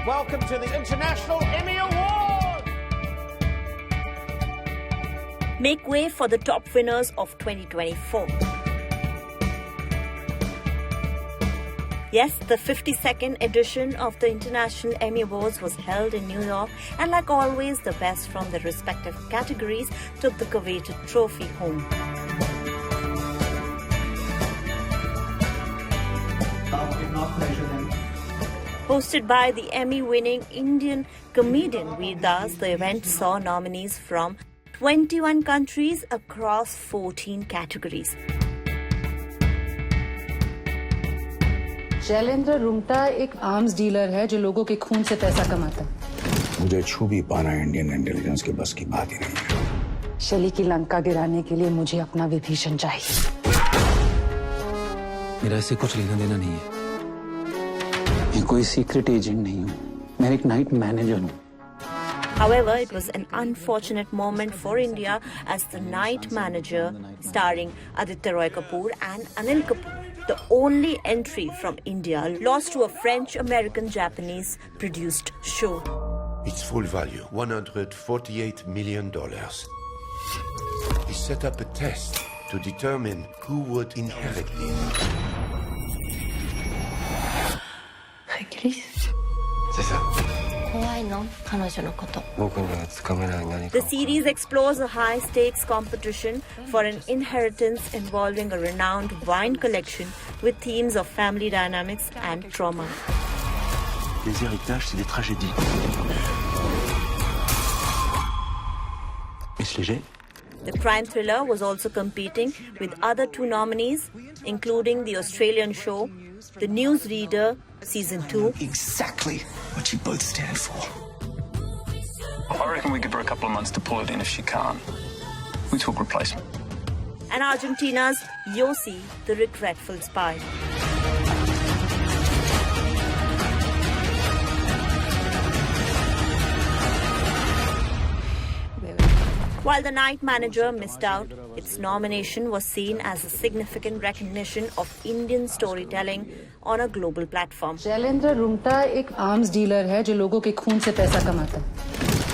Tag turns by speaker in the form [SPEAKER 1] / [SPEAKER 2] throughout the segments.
[SPEAKER 1] welcome to the International Emmy Awards!
[SPEAKER 2] Make way for the top winners of 2024. Yes, the 52nd edition of the International Emmy Awards was held in New York, and like always, the best from their respective categories took the coveted trophy home. Hosted by the Emmy-winning Indian comedian Veer Das, the event saw nominees from 21 countries across 14 categories.
[SPEAKER 3] Shailendra Rungta एक arms dealer है जो लोगों के खून से पैसा कमाता है।
[SPEAKER 4] मुझे छू भी पाना इंडियन इंटेलिजेंस के बस की बात ही नहीं है।
[SPEAKER 3] शली की लंका गिराने के लिए मुझे अपना विभीषण चाहिए।
[SPEAKER 5] मेरा इससे कुछ लेना देना नहीं है। मैं कोई सीक्रेट एजेंट नहीं हूँ। मैं एक नाइट मैनेजर हूँ।
[SPEAKER 2] However, it was an unfortunate moment for India as the Night Manager, starring Aditya Roy Kapoor and Anil Kapoor, the only entry from India, lost to a French-American-Japanese produced show.
[SPEAKER 6] Its full value, $148 million. He set up a test to determine who would inherit it.
[SPEAKER 7] C'est ça.
[SPEAKER 2] The series explores a high-stakes competition for an inheritance involving a renowned wine collection with themes of family dynamics and trauma.
[SPEAKER 7] Les héritages, c'est des tragédies. Miss Léger?
[SPEAKER 2] The crime thriller was also competing with other two nominees, including the Australian show The Newsreader Season 2.
[SPEAKER 7] Exactly what you both stand for.
[SPEAKER 8] I reckon we give her a couple of months to pull it in if she can't. We talk replacement.
[SPEAKER 2] And Argentina's Yossi, the Regretful Spy. While The Night Manager missed out, its nomination was seen as a significant recognition of Indian storytelling on a global platform.
[SPEAKER 3] Shailendra Rungta एक arms dealer है जो लोगों के खून से पैसा कमाता है।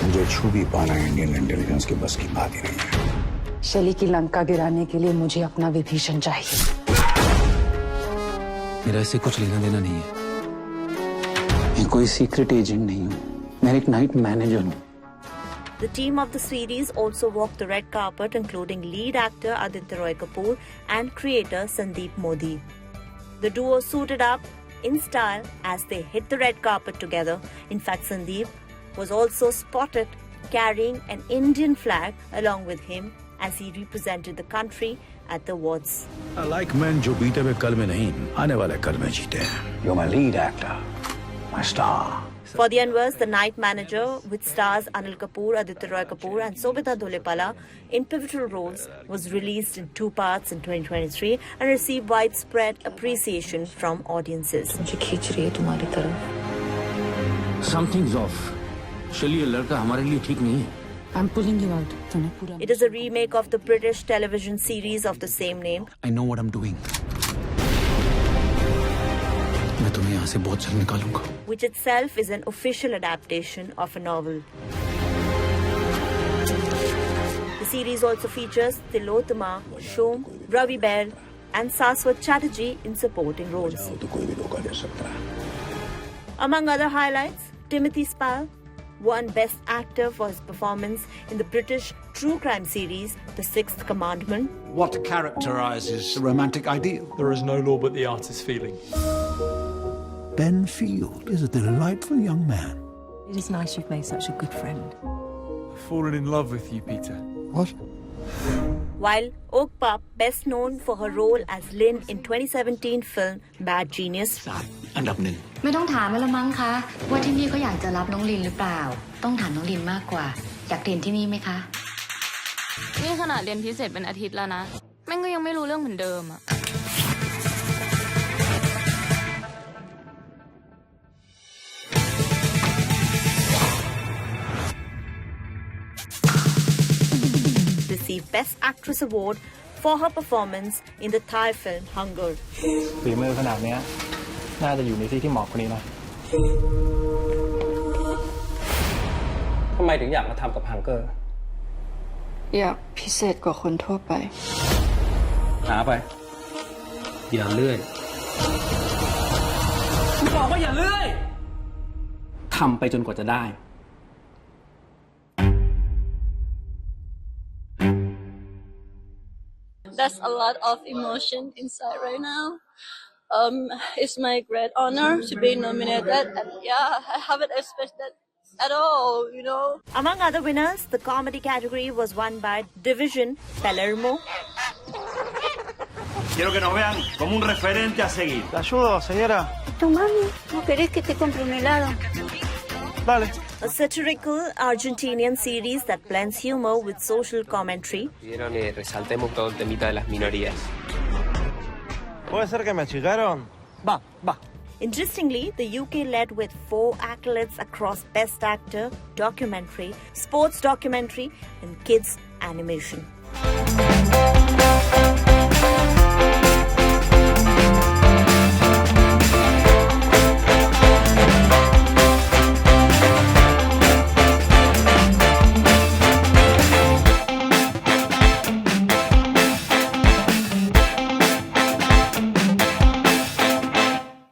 [SPEAKER 4] मुझे छू भी पाना इंडियन इंटेलिजेंस के बस की बात ही नहीं है।
[SPEAKER 3] शली की लंका गिराने के लिए मुझे अपना विभीषण चाहिए।
[SPEAKER 5] मेरा इससे कुछ लेना देना नहीं है। मैं कोई सीक्रेट एजेंट नहीं हूँ। मैं एक नाइट मैनेजर हूँ।
[SPEAKER 2] The team of the series also walked the red carpet, including lead actor Aditya Roy Kapoor and creator Sandeep Modi. The duo suited up in style as they hit the red carpet together. In fact, Sandeep was also spotted carrying an Indian flag along with him as he represented the country at the awards.
[SPEAKER 4] I like men जो बीते हुए कल में नहीं, आने वाले कल में जीते हैं. You're my lead actor, my star.
[SPEAKER 2] For the Anwars, The Night Manager, with stars Anil Kapoor, Aditya Roy Kapoor and Sobita Dhulepala in pivotal roles, was released in 2 parts in 2023 and received widespread appreciation from audiences.
[SPEAKER 5] Something's off. Shali, ये लड़का हमारे लिए ठीक नहीं है.
[SPEAKER 3] I'm pulling you out.
[SPEAKER 2] It is a remake of the British television series of the same name.
[SPEAKER 5] I know what I'm doing. मैं तुम्हें यहाँ से बहुत जल्द निकालूंगा.
[SPEAKER 2] Which itself is an official adaptation of a novel. The series also features Tilottama, Shom, Ravi Bair and Saswat Chatterjee in supporting roles. Among other highlights, Timothy Spall won Best Actor for his performance in the British true crime series The Sixth Commandment.
[SPEAKER 1] What characterises the romantic ideal?
[SPEAKER 9] There is no law but the artist's feeling.
[SPEAKER 4] Ben Field is a delightful young man.
[SPEAKER 3] It is nice you've made such a good friend.
[SPEAKER 9] I've fallen in love with you, Peter.
[SPEAKER 4] What?
[SPEAKER 2] While Okpa, best known for her role as Lin in 2017 film Bad Genius.
[SPEAKER 5] อันดับหนึ่ง
[SPEAKER 10] ไม่ต้องถามแล้วมั้งคะว่าที่นี่เขาอยากจะรับน้องลินหรือเปล่าต้องถามน้องลินมากกว่าอยากเรียนที่นี่ไหมคะนี่ขนาดเรียนพิเศษเป็นอาทิตย์แล้วนะแม่งก็ยังไม่รู้เรื่องเหมือนเดิมอะ
[SPEAKER 2] Received Best Actress Award for her performance in the Thai film Hunger.
[SPEAKER 9] ฝีมือขนาดนี้น่าจะอยู่ในที่ที่เหมาะกว่านี้นะ
[SPEAKER 5] ถึงอยากมาทำกับฮังเกอร์
[SPEAKER 3] อยากพิเศษกว่าคนทั่วไป
[SPEAKER 5] หาไปอย่าเลื่อยบอกว่าอย่าเลื่อยทำไปจนกว่าจะได้
[SPEAKER 10] There's a lot of emotion inside right now. It's my great honor to be nominated, and I haven't expected at all, you know.
[SPEAKER 2] Among other winners, the comedy category was won by Division Palermo.
[SPEAKER 7] Quiero que nos vean como un referente a seguir.
[SPEAKER 9] ¿La ayudo, señora?
[SPEAKER 10] Tu mami, ¿no querés que te compre un helado?
[SPEAKER 9] Vale.
[SPEAKER 2] A satirical Argentinian series that blends humor with social commentary.
[SPEAKER 5] Resaltemos todo el temita de las minorías.
[SPEAKER 9] ¿Puede ser que me achicaron? Va.
[SPEAKER 2] Interestingly, the UK led with 4 accolades across Best Actor, Documentary, Sports Documentary, and Kids Animation.